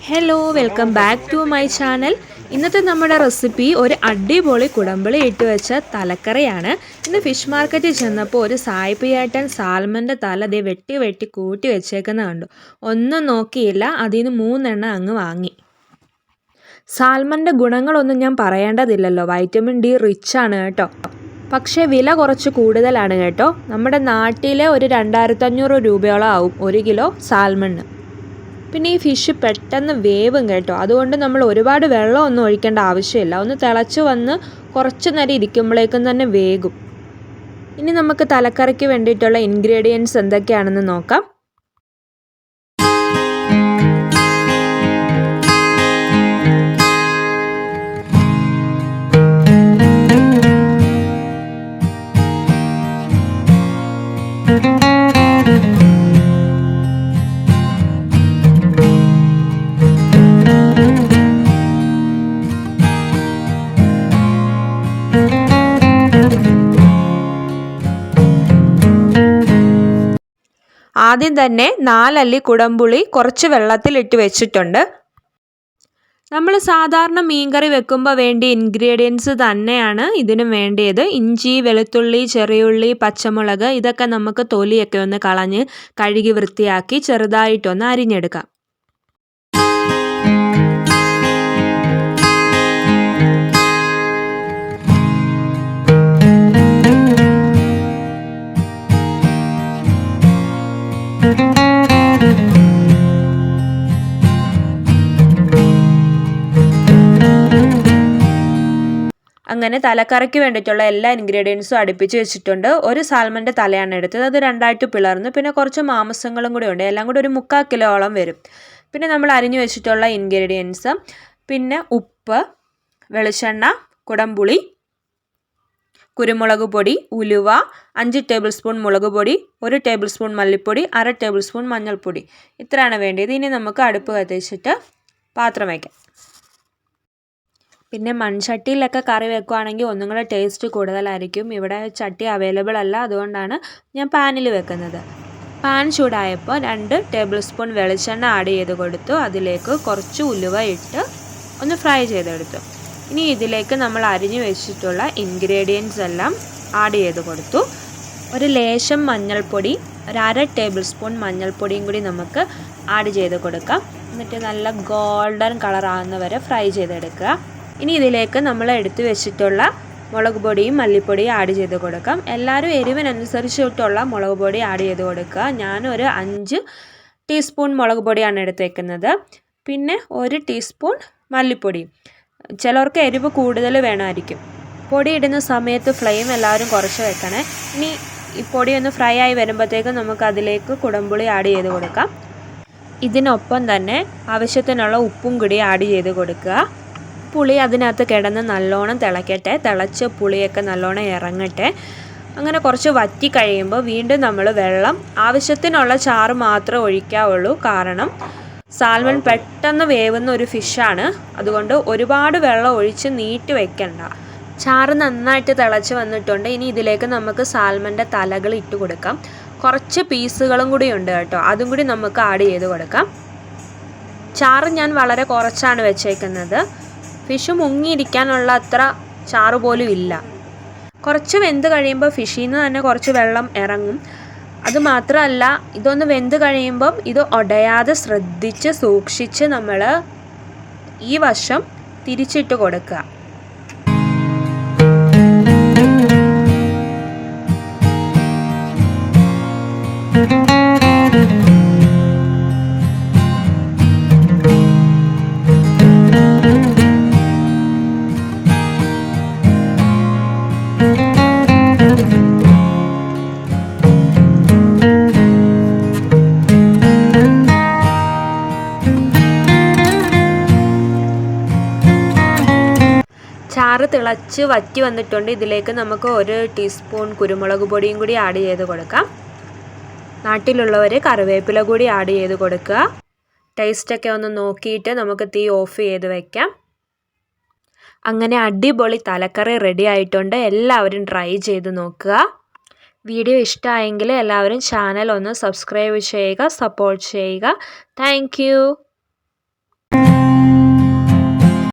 Hello welcome back to my channel. ഇന്നത്തെ നമ്മുടെ recipe ഒരു അടിപൊളി കുടംപുളി ഇട്ട് വെച്ച തലക്കറിയാണ്. ഇന്ന് ഫിഷ് മാർക്കറ്റിൽ ചെന്നപ്പോൾ ഒരു സായിപ്പിയേട്ടൻ സാൽമൻ്റെ തല ദേ വെട്ടി കൂട്ടി വെച്ചേക്കുന്നത് കണ്ടു. ഒന്നും നോക്കിയില്ല, അതിൽ നിന്ന് 3 എണ്ണം അങ്ങ് വാങ്ങി. സാൽമൻ്റെ ഗുണങ്ങളൊന്നും ഞാൻ പറയേണ്ടതില്ലല്ലോ, വൈറ്റമിൻ ഡി റിച്ച് ആണ് കേട്ടോ. പക്ഷേ വില കുറച്ച് കൂടുതലാണ് കേട്ടോ. നമ്മുടെ നാട്ടിലെ ഒരു 2500 രൂപയോളം ആവും 1 കിലോ സാൽമണ്. പിന്നെ ഈ ഫിഷ് പെട്ടെന്ന് വേവും കേട്ടോ, അതുകൊണ്ട് നമ്മൾ ഒരുപാട് വെള്ളമൊന്നും ഒഴിക്കേണ്ട ആവശ്യമില്ല. ഒന്ന് തിളച്ച് വന്ന് കുറച്ച് നേരം ഇരിക്കുമ്പോഴേക്കും തന്നെ വേകും. ഇനി നമുക്ക് തലക്കറിക്ക് വേണ്ടിയിട്ടുള്ള ഇൻഗ്രീഡിയൻസ് എന്തൊക്കെയാണെന്ന് നോക്കാം. ആദ്യം തന്നെ 4 അല്ലി കുടംപുളി കുറച്ച് വെള്ളത്തിലിട്ട് വെച്ചിട്ടുണ്ട്. നമ്മൾ സാധാരണ മീൻകറി വെക്കുമ്പോൾ വേണ്ടിയ ഇൻഗ്രീഡിയൻസ് തന്നെയാണ് ഇതിനും വേണ്ടിയത്. ഇഞ്ചി, വെളുത്തുള്ളി, ചെറിയുള്ളി, പച്ചമുളക് ഇതൊക്കെ നമുക്ക് തൊലിയൊക്കെ ഒന്ന് കളഞ്ഞ് കഴുകി വൃത്തിയാക്കി ചെറുതായിട്ടൊന്ന് അരിഞ്ഞെടുക്കാം. അങ്ങനെ തലക്കറിക്ക് വേണ്ടിയിട്ടുള്ള എല്ലാ ഇൻഗ്രീഡിയൻസും അടുപ്പിച്ച് വെച്ചിട്ടുണ്ട്. ഒരു സാൽമൻ്റെ തലയാണ് എടുത്തത്, അത് 2ആയിട്ട് പിളർന്ന്, പിന്നെ കുറച്ച് മാംസങ്ങളും കൂടി ഉണ്ട്, എല്ലാം കൂടി ഒരു 3/4 കിലോളം വരും. പിന്നെ നമ്മൾ അരിഞ്ഞു വെച്ചിട്ടുള്ള ഇൻഗ്രീഡിയൻസ്, പിന്നെ ഉപ്പ്, വെളിച്ചെണ്ണ, കുടംപുളി, കുരുമുളക് പൊടി, ഉലുവ, 5 ടേബിൾ സ്പൂൺ മുളക് പൊടി, 1 ടേബിൾ സ്പൂൺ മല്ലിപ്പൊടി, 1/2 ടേബിൾ സ്പൂൺ മഞ്ഞൾപ്പൊടി. ഇത്രയാണ് വേണ്ടത്. ഇനി നമുക്ക് അടുപ്പ് കത്തിച്ചിട്ട് പാത്രം വയ്ക്കാം. പിന്നെ മൺചട്ടിയിലൊക്കെ കറി വെക്കുകയാണെങ്കിൽ ഒന്നും കൂടെ ടേസ്റ്റ് കൂടുതലായിരിക്കും. ഇവിടെ ചട്ടി അവൈലബിൾ അല്ല, അതുകൊണ്ടാണ് ഞാൻ പാനിൽ വെക്കുന്നത്. പാൻ ചൂടായപ്പോൾ 2 ടേബിൾ സ്പൂൺ വെളിച്ചെണ്ണ ആഡ് ചെയ്ത് കൊടുത്തു. അതിലേക്ക് കുറച്ച് ഉലുവ ഇട്ട് ഒന്ന് ഫ്രൈ ചെയ്തെടുത്തു. ഇനി ഇതിലേക്ക് നമ്മൾ അരിഞ്ഞു വെച്ചിട്ടുള്ള ഇൻഗ്രീഡിയൻസ് എല്ലാം ആഡ് ചെയ്ത് കൊടുത്തു. ഒരു ലേശം മഞ്ഞൾപ്പൊടി, 1/2 ടേബിൾ സ്പൂൺ മഞ്ഞൾപ്പൊടിയും കൂടി നമുക്ക് ആഡ് ചെയ്ത് കൊടുക്കാം. എന്നിട്ട് നല്ല ഗോൾഡൻ കളർ ആകുന്നവരെ ഫ്രൈ ചെയ്തെടുക്കുക. ഇനി ഇതിലേക്ക് നമ്മൾ എടുത്തു വെച്ചിട്ടുള്ള മുളക് പൊടിയും മല്ലിപ്പൊടിയും ആഡ് ചെയ്ത് കൊടുക്കാം. എല്ലാവരും എരിവിനനുസരിച്ചിട്ടുള്ള മുളക് പൊടി ആഡ് ചെയ്ത് കൊടുക്കുക. ഞാനൊരു 5 ടീസ്പൂൺ മുളക് പൊടിയാണ് എടുത്തേക്കുന്നത്. പിന്നെ 1 ടീസ്പൂൺ മല്ലിപ്പൊടി. ചിലർക്ക് എരിവ് കൂടുതൽ വേണമായിരിക്കും. പൊടി ഇടുന്ന സമയത്ത് ഫ്ലെയിം എല്ലാവരും കുറച്ച് വെക്കണേ. ഇനി ഈ പൊടി ഒന്ന് ഫ്രൈ ആയി വരുമ്പോഴത്തേക്കും നമുക്ക് അതിലേക്ക് കുടംപുളി ആഡ് ചെയ്ത് കൊടുക്കാം. ഇതിനൊപ്പം തന്നെ ആവശ്യത്തിനുള്ള ഉപ്പും കൂടി ആഡ് ചെയ്ത് കൊടുക്കുക. പുളി അതിനകത്ത് കിടന്ന് നല്ലോണം തിളയ്ക്കട്ടെ, തിളച്ച് പുളിയൊക്കെ നല്ലോണം ഇറങ്ങട്ടെ. അങ്ങനെ കുറച്ച് വറ്റി കഴിയുമ്പോൾ വീണ്ടും നമ്മൾ വെള്ളം, ആവശ്യത്തിനുള്ള ചാറ് മാത്രമേ ഒഴിക്കാവുള്ളൂ. കാരണം സാൽമൺ പെട്ടെന്ന് വേവുന്ന ഒരു ഫിഷാണ്, അതുകൊണ്ട് ഒരുപാട് വെള്ളം ഒഴിച്ച് നീട്ടി വെക്കണ്ട. ചാറ് നന്നായിട്ട് തിളച്ച് വന്നിട്ടുണ്ട്. ഇനി ഇതിലേക്ക് നമുക്ക് സാൽമൻ്റെ തലകൾ ഇട്ട് കൊടുക്കാം. കുറച്ച് പീസുകളും കൂടി ഉണ്ട് കേട്ടോ, അതും കൂടി നമുക്ക് ആഡ് ചെയ്ത് കൊടുക്കാം. ചാറ് ഞാൻ വളരെ കുറച്ചാണ് വെച്ചേക്കുന്നത്. ഫിഷ് മുങ്ങിയിരിക്കാനുള്ള അത്ര ചാറ് പോലും ഇല്ല. കുറച്ച് വെന്ത് കഴിയുമ്പോൾ ഫിഷിൽ നിന്ന് തന്നെ കുറച്ച് വെള്ളം ഇറങ്ങും. അതുമാത്രമല്ല, ഇതൊന്ന് വെന്ത് കഴിയുമ്പം ഇത് ഉടയാതെ ശ്രദ്ധിച്ച് സൂക്ഷിച്ച് നമ്മൾ ഈ വശം തിരിച്ചിട്ട് കൊടുക്കുക. ചാറ് തിളച്ച് വറ്റി വന്നിട്ടുണ്ട്. ഇതിലേക്ക് നമുക്ക് 1 ടീസ്പൂൺ കുരുമുളക് പൊടിയും കൂടി ആഡ് ചെയ്ത് കൊടുക്കാം. നാട്ടിലുള്ളവർ കറിവേപ്പില കൂടി ആഡ് ചെയ്ത് കൊടുക്കുക. ടേസ്റ്റൊക്കെ ഒന്ന് നോക്കിയിട്ട് നമുക്ക് തീ ഓഫ് ചെയ്ത് വയ്ക്കാം. അങ്ങനെ അടിപൊളി തലക്കറി റെഡി ആയിട്ടുണ്ട്. എല്ലാവരും ട്രൈ ചെയ്ത് നോക്കുക. വീഡിയോ ഇഷ്ടമായെങ്കിൽ എല്ലാവരും ചാനൽ ഒന്ന് സബ്സ്ക്രൈബ് ചെയ്യുക, സപ്പോർട്ട് ചെയ്യുക. താങ്ക്